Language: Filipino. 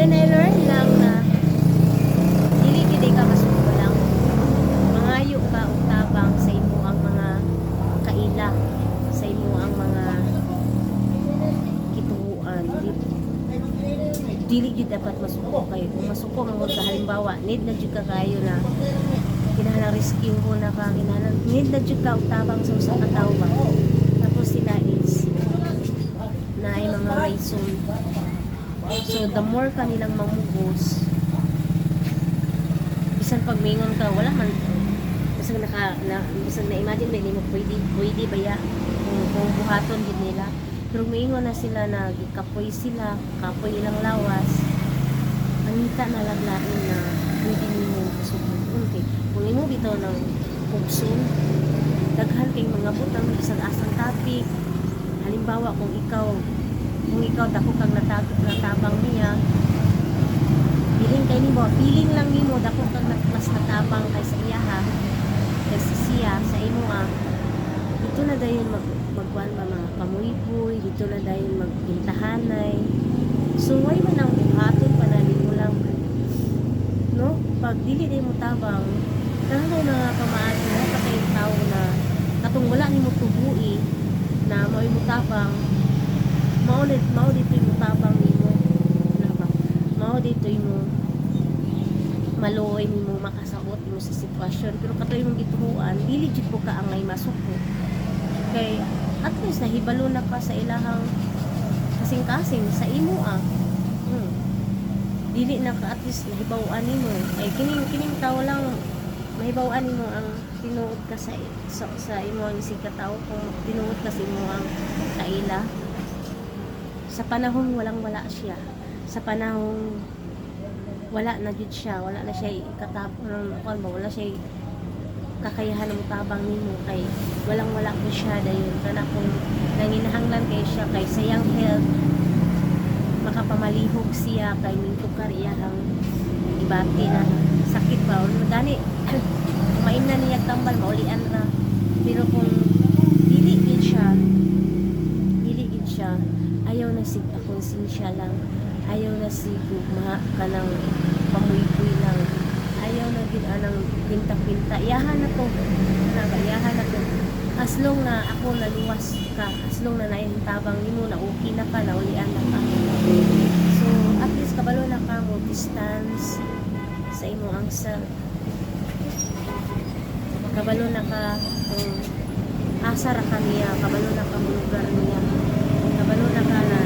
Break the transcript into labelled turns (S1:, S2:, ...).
S1: then I learned lang na dili gid ka masuko lang. Mangayo ka og tabang sa imo ang mga kaila, sa imo ang mga kituhuan. Dili gid dapat masuko kayo. Kung masuko mo ka halimbawa, need na jud ka kayo na kinahanglan rescue ko na ka, kinahanglan need na jud ka og tabang sa usa ka tawo ba. Tapos sila is na ay mga rason. So the more kanilang mamugos, bisan pag mingon ka wala man bisan bisan na imagine ba nimo pwede ba ya kung buhaton gid nila. Pero mingon na sila na gikapoy sila, kapoy ilang lawas. Manita na laglain na pwede nimo subukan kay kung imo bitaw ng pugson daghan kay mga butang bisan asang topic. Halimbawa kung ikaw dako kang natabang niya, feeling lang nimo dako kang mas natabang kaysa iya ha, kaysa siya sa imo dito na dayon magkuan mga pamuy-puy, dito na dayon magpintahanay. So why man ang buhaton pa na nimo lang, no? Pag dili day mo tabang, kanang mga pamaagi na patay tao na katong wala nimo tubuhi na mao mo tabang, mao dito yung tabang nimo, na ba? Mao dito yung maluoy nimo makasabot mo sa sitwasyon. Pero katoy mong gituhuan, dili jud ko ka angay masuko. Kay at least nahibalo na ka sa ilahang kasing-kasing sa imo Dili na ka at least nahibaw-an nimo. Ay kining tao lang mahibaw-an nimo ang tinuod ka sa imo ang isig ka tao, kung tinuod ka sa imo ang kaila. Sa panahon walang-wala siya. Sa panahon wala na jud siya, wala na siya wala siya kakayahan ng tabang nimo kay walang-wala ko siya dayon. Kana kung nanginahanglan kay siya kay sayang health, makapamalihog siya kay mintukar iyang ibati na sakit ba ulo gani kumain na niya tambal maulian ra. Pero kung dili gid siya, ayaw na sig konsensya lang, ayaw na sig gugma kanang pamuy-puy lang, ayaw na gid anang pinta-pinta, iyahan na to as long na ako naluwas ka, as long na naintabang nimo na okay na ka, naulian na ka. So at least kabalo na ka mo distance sa imo ang self, kabalo na ka kung asa ra ka niya, kabalo na ka mo lugar niya, kabalo na ka na